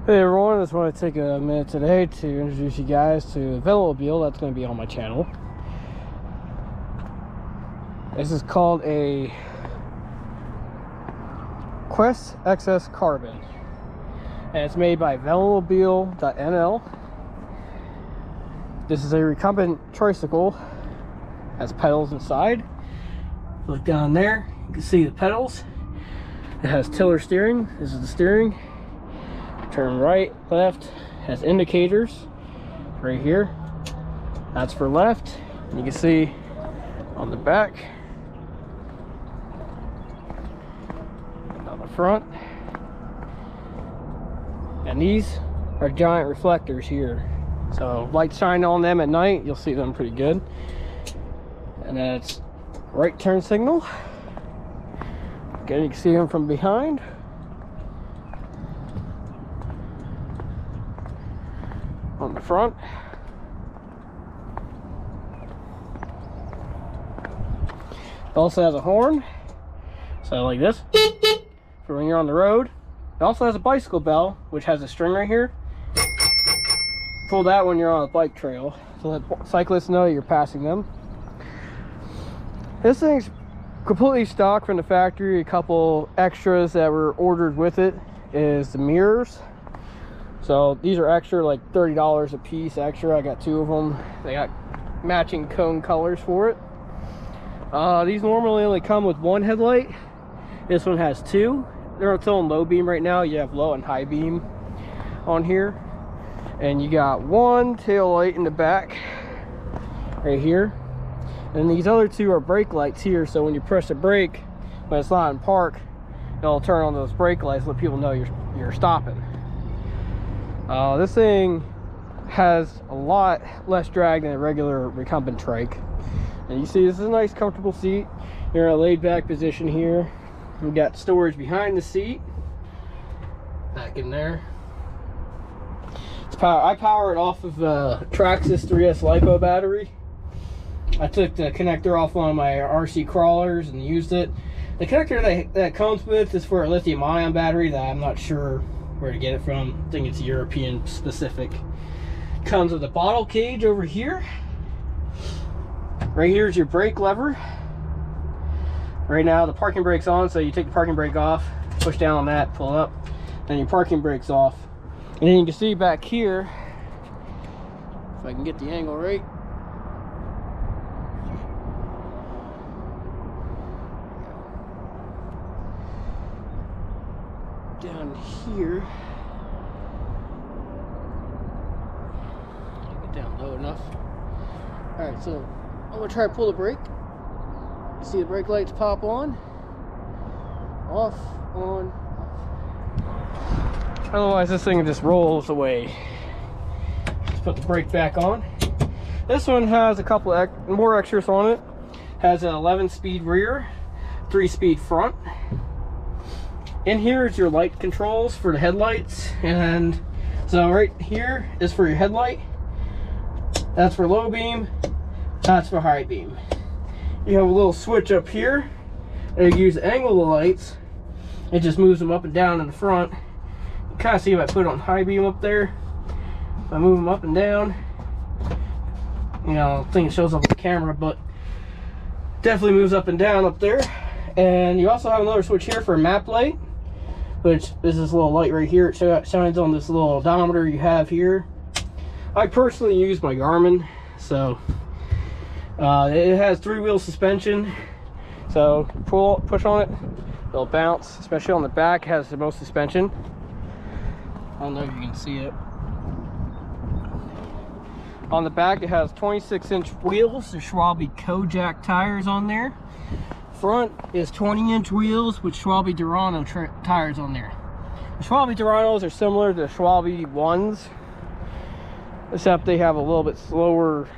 Hey everyone, I just want to take a minute today to introduce you guys to Velomobile. That's going to be on my channel. This is called a Quest XS Carbon, and it's made by Velomobiel.nl. This is a recumbent tricycle. Has pedals inside. Look down there, you can see the pedals. It has tiller steering. This is the steering. Turn right, left, has indicators right here. That's for left. And you can see on the back, on the front, and these are giant reflectors here. So light shine on them at night, you'll see them pretty good. And then it's right turn signal. Again, you can see them from behind. On the front, it also has a horn, so like this for when you're on the road. It also has a bicycle bell, which has a string right here. Pull that when you're on a bike trail to let cyclists know you're passing them. This thing's completely stock from the factory. A couple extras that were ordered with it is the mirrors. So these are extra, like $30 a piece extra. I got 2 of them. They got matching cone colors for it. These normally only come with 1 headlight. This one has 2. They're still in low beam right now. You have low and high beam on here. And you got 1 tail light in the back right here. And these other 2 are brake lights here. So when you press the brake, when it's not in park, it'll turn on those brake lights, let people know you're stopping. This thing has a lot less drag than a regular recumbent trike. And you see this is a nice comfortable seat. You're in a laid back position here. We've got storage behind the seat. Back in there. I power it off of Traxxas 3S LiPo battery. I took the connector off one of my RC crawlers and used it. The connector that comes with is for a lithium ion battery that I'm not sure where to get it from. I think it's European specific. Comes with a bottle cage over here. Right here is your brake lever. Right now the parking brake's on, so you take the parking brake off, push down on that, pull up, then your parking brake's off. And then you can see back here, if I can get the angle right, down here, get down low enough. All right, so I'm gonna try to pull the brake. You see the brake lights pop on, off, on, off. Otherwise this thing just rolls away. Just put the brake back on. This one has a couple more extras on it. Has an 11-speed rear, 3-speed front. In here is your light controls for the headlights, and so right here is for your headlight. That's for low beam, that's for high beam. You have a little switch up here, and you use the angle of the lights. It just moves them up and down in the front. You kind of see if I put it on high beam up there. If I move them up and down, you know, I think it shows up on the camera, but definitely moves up and down up there. And you also have another switch here for a map light, which is this little light right here. It shines on this little odometer you have here. I personally use my Garmin, so it has 3-wheel suspension. So push on it, it'll bounce. Especially on the back, it has the most suspension. I don't know if you can see it. On the back, it has 26-inch wheels. The Schwalbe Kojak tires on there. Front is 20-inch wheels with Schwalbe Durano tires on there. The Schwalbe Duranos are similar to the Schwalbe ones, except they have a little bit slower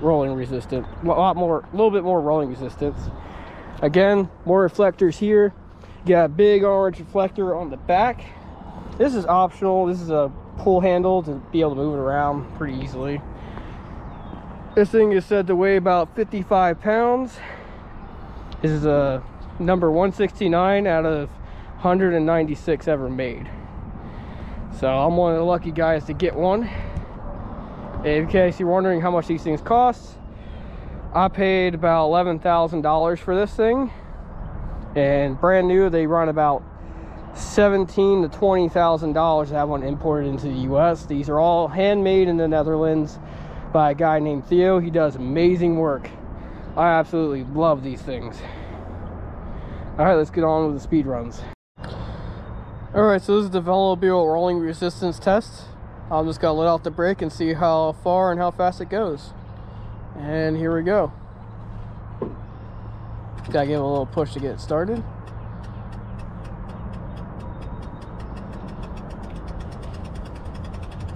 rolling resistance, a little bit more rolling resistance. Again, more reflectors here. You got a big orange reflector on the back. This is optional. This is a pull handle to be able to move it around pretty easily. This thing is said to weigh about 55 pounds. This is a number 169 out of 196 ever made. So I'm one of the lucky guys to get one. In case you're wondering how much these things cost, I paid about $11,000 for this thing, and brand new they run about $17,000 to $20,000 to have one imported into the US. These are all handmade in the Netherlands by a guy named Theo. He does amazing work. I absolutely love these things. All right, let's get on with the speed runs. All right, so this is the Velomobile rolling resistance test. I'm just gonna let off the brake and see how far and how fast it goes. And here we go. Gotta give it a little push to get it started.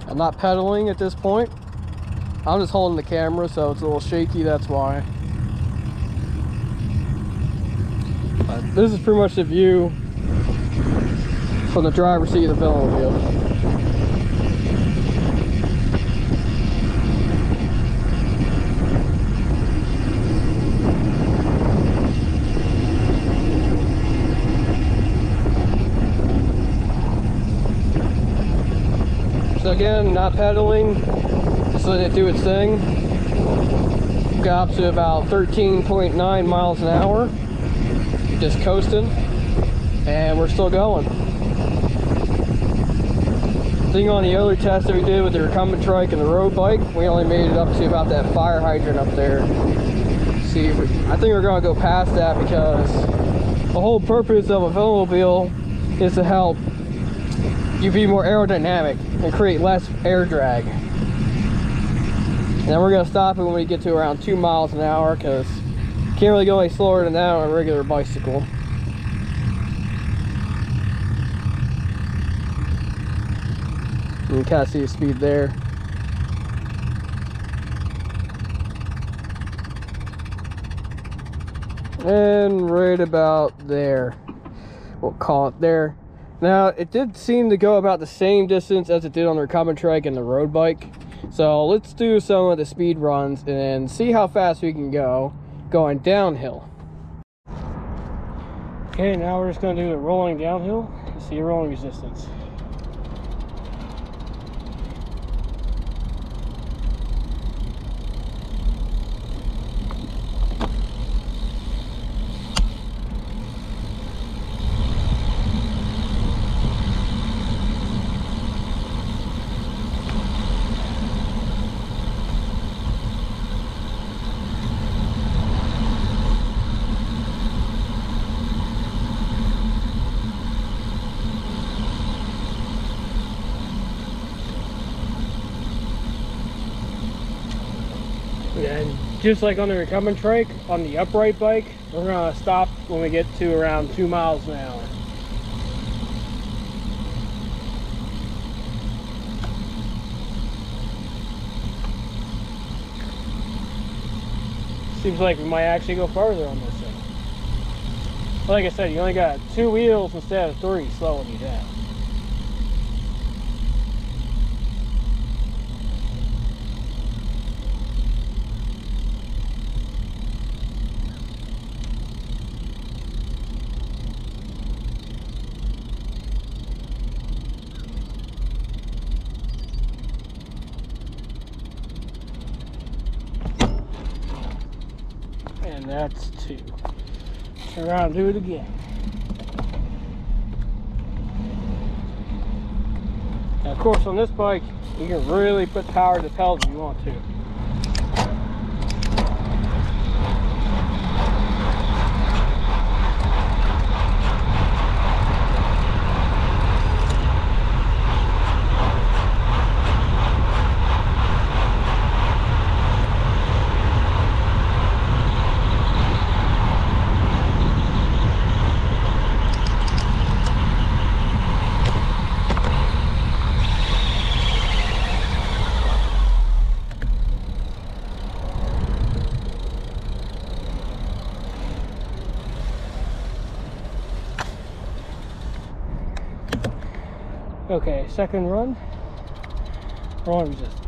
I'm not pedaling at this point. I'm just holding the camera, so it's a little shaky, that's why. But this is pretty much the view from the driver's seat of the Velomobile. So again, not pedaling, just letting it do its thing. Got up to about 13.9 miles an hour, just coasting, and we're still going. I think on the other test that we did with the Recumbent Trike and the road bike, we only made it up to about that fire hydrant up there. See, I think we're gonna go past that, because the whole purpose of a Velomobile is to help you be more aerodynamic and create less air drag. And then we're gonna stop it when we get to around 2 miles an hour, because you can't really go any slower than that on a regular bicycle. You can kind of see the speed there. And right about there, we'll call it there. Now, it did seem to go about the same distance as it did on the Recumbent Trike and the road bike. So let's do some of the speed runs and see how fast we can go going downhill. Okay, now we're just going to do the rolling downhill and see rolling resistance. And just like on the Recumbent Trike, on the upright bike, we're going to stop when we get to around 2 miles an hour. Seems like we might actually go farther on this thing. Like I said, you only got 2 wheels instead of 3 slowing you down. And that's 2. Turn around and do it again. Now, of course, on this bike, you can really put power to the pedals if you want to. Okay, second run, rolling resistance.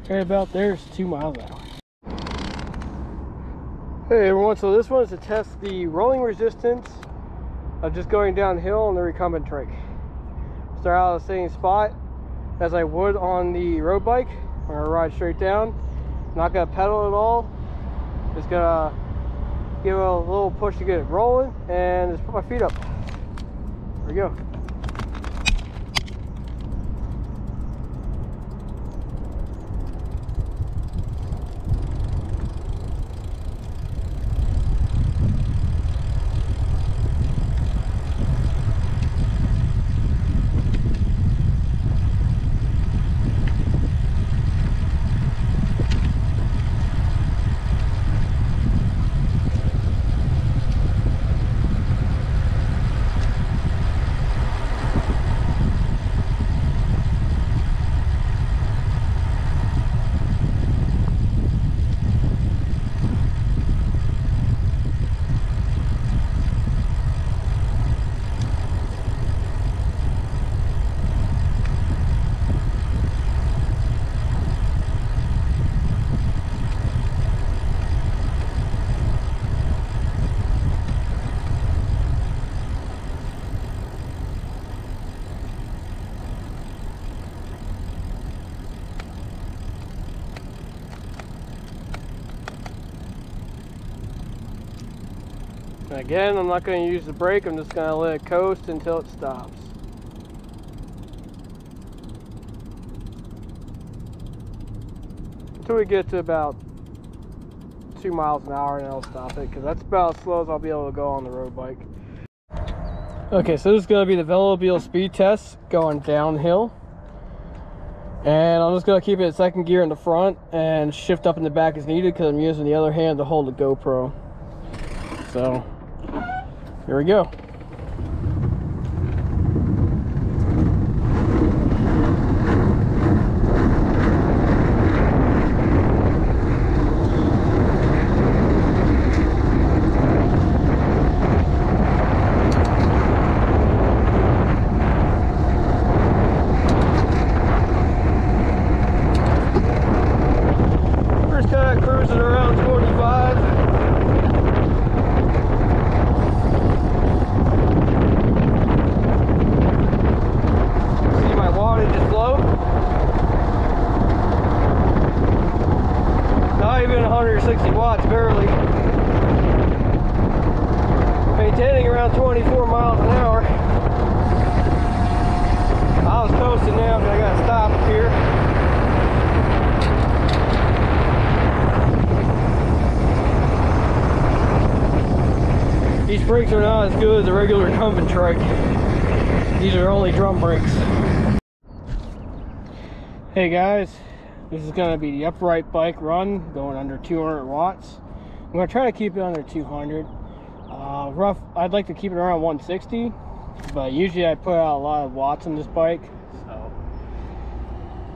Right about there is 2 miles an hour. Hey everyone, so this one is to test the rolling resistance of just going downhill on the Recumbent Trike. Start out at the same spot as I would on the road bike. I'm gonna ride straight down, not gonna pedal at all, just gonna give it a little push to get it rolling and just put my feet up. There we go. Again, I'm not going to use the brake, I'm just going to let it coast until it stops. Until we get to about 2 miles an hour, and I'll stop it, because that's about as slow as I'll be able to go on the road bike. Okay, so this is going to be the Velomobile speed test going downhill. And I'm just going to keep it in second gear in the front and shift up in the back as needed, because I'm using the other hand to hold the GoPro. So here we go. First kind of cruising around 25. Not even 160 watts, barely. Maintaining around 24 miles an hour. I was coasting now, but I got to stop here. These brakes are not as good as the regular Recumbent Trike. These are only drum brakes. Hey guys, this is going to be the upright bike run going under 200 watts. I'm going to try to keep it under 200. Rough, I'd like to keep it around 160, but usually I put out a lot of watts on this bike. So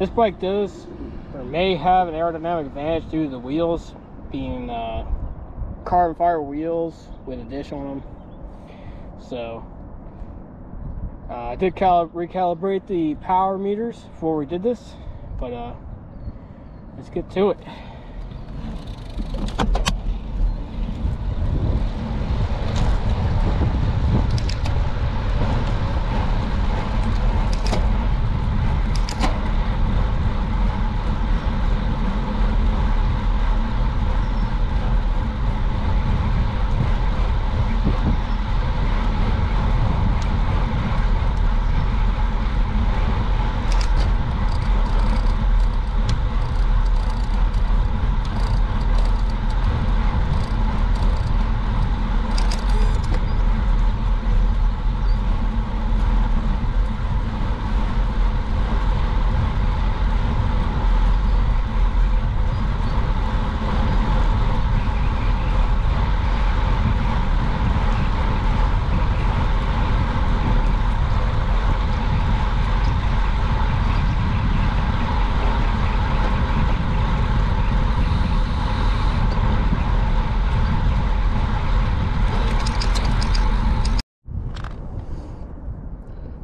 this bike does or may have an aerodynamic advantage due to the wheels being carbon fiber wheels with a dish on them. So I did recalibrate the power meters before we did this, but let's get to it.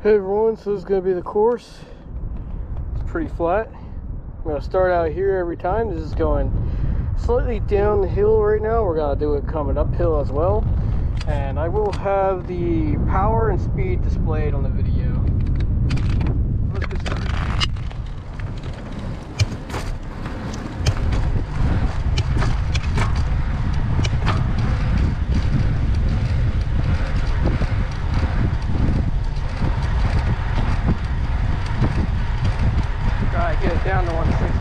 Hey everyone, so this is going to be the course. It's pretty flat. going to start out here every time. This is going slightly downhill right now. We're going to do it coming uphill as well. And I will have the power and speed displayed on the video. Let's get started. Get it down to 160.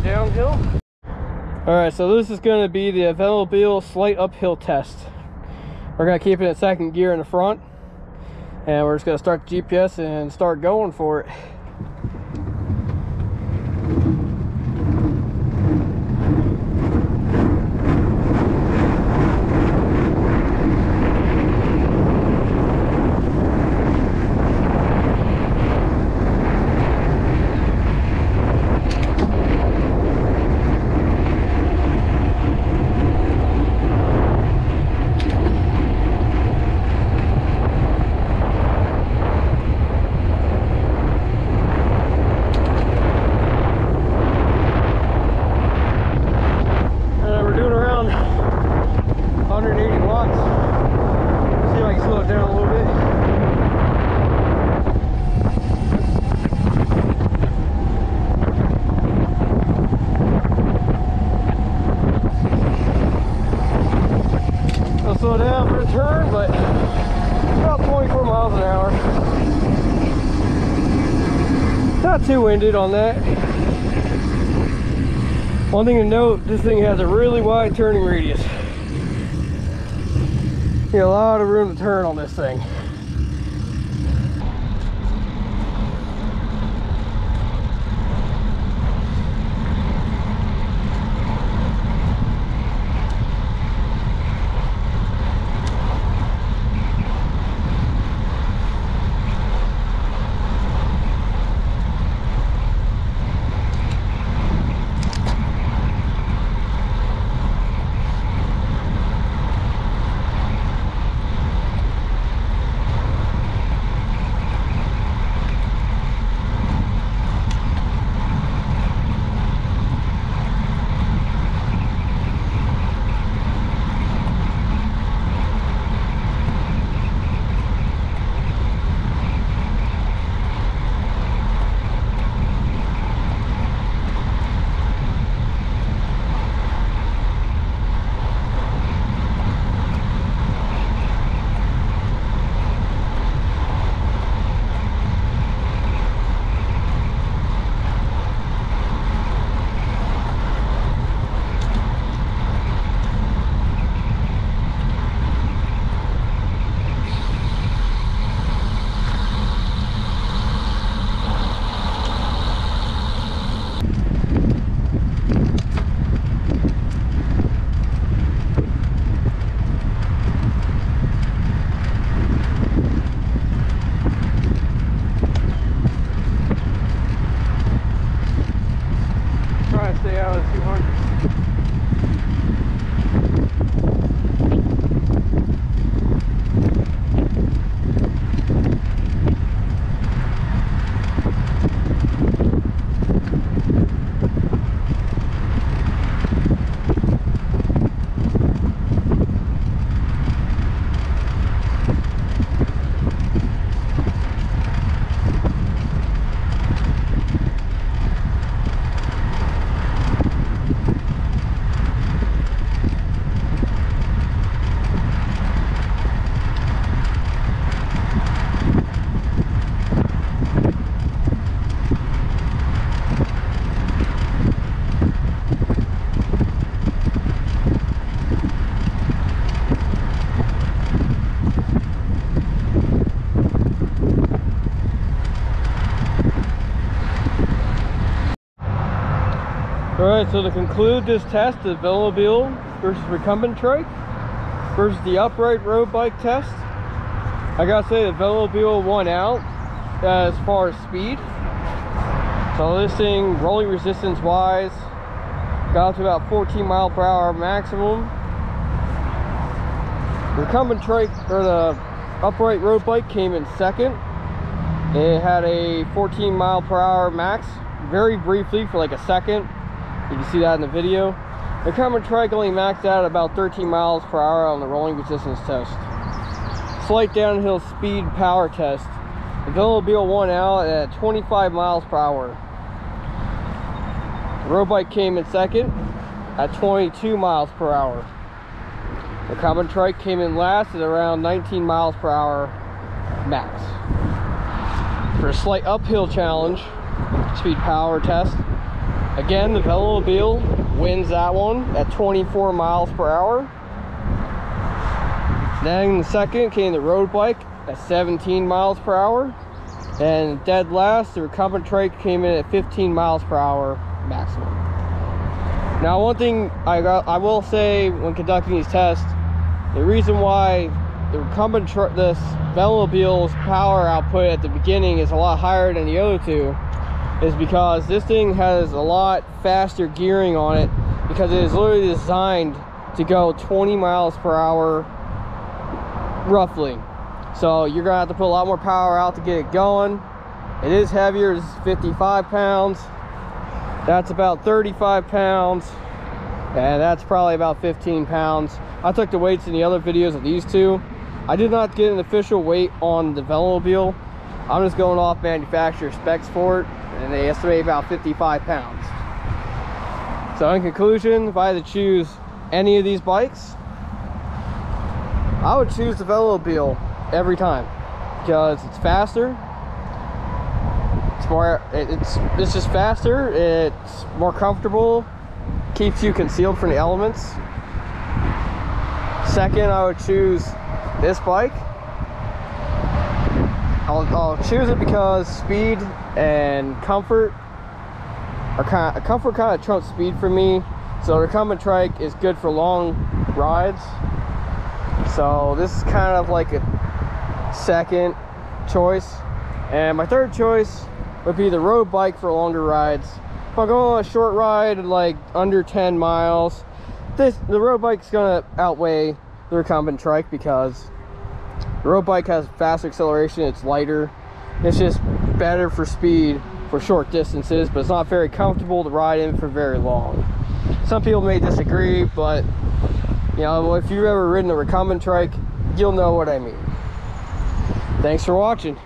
Downhill. Alright, so this is going to be the Velomobile slight uphill test. We're going to keep it in second gear in the front, and we're just going to start the GPS and start going for it. Slow down for the turn, but about 24 miles an hour. Not too winded on that. One thing to note, this thing has a really wide turning radius. You got a lot of room to turn on this thing. Alright, so to conclude this test, the Velomobile versus Recumbent Trike versus the upright road bike test, I gotta say the Velomobile won out as far as speed. So this thing, rolling resistance wise, got up to about 14 mile per hour maximum. The Recumbent Trike, or the upright road bike, came in second. It had a 14 mile per hour max, very briefly for like a second. You can see that in the video. The Recumbent Trike only maxed out at about 13 miles per hour on the rolling resistance test. Slight downhill speed power test. The Velomobile won out at 25 miles per hour. The road bike came in second at 22 miles per hour. The Recumbent Trike came in last at around 19 miles per hour max. For a slight uphill challenge, speed power test, again the Velomobile wins that one at 24 miles per hour. Then the second came the road bike at 17 miles per hour. And dead last, the Recumbent Trike came in at 15 miles per hour maximum. Now, one thing I will say when conducting these tests, the reason why the this Velomobile's power output at the beginning is a lot higher than the other two is because this thing has a lot faster gearing on it, because it is literally designed to go 20 miles per hour roughly. So you're gonna have to put a lot more power out to get it going. It is heavier. This is 55 pounds. That's about 35 pounds. And that's probably about 15 pounds. I took the weights in the other videos of these two. I did not get an official weight on the Velomobile. I'm just going off manufacturer specs for it, and they estimate about 55 pounds. So in conclusion, if I had to choose any of these bikes, I would choose the Velomobile every time, because it's faster, it's more, it's just faster, it's more comfortable, keeps you concealed from the elements. Second, I would choose this bike. I'll choose it because speed and comfort are kind of trumps speed for me. So the Recumbent Trike is good for long rides. So this is kind of like a second choice. And my third choice would be the road bike for longer rides. If I'm going on a short ride like under 10 miles, the road bike's gonna outweigh the Recumbent Trike, because the road bike has faster acceleration, it's lighter, it's just better for speed for short distances, but it's not very comfortable to ride in for very long. Some people may disagree, but you know, if you've ever ridden a Recumbent Trike, you'll know what I mean. Thanks for watching.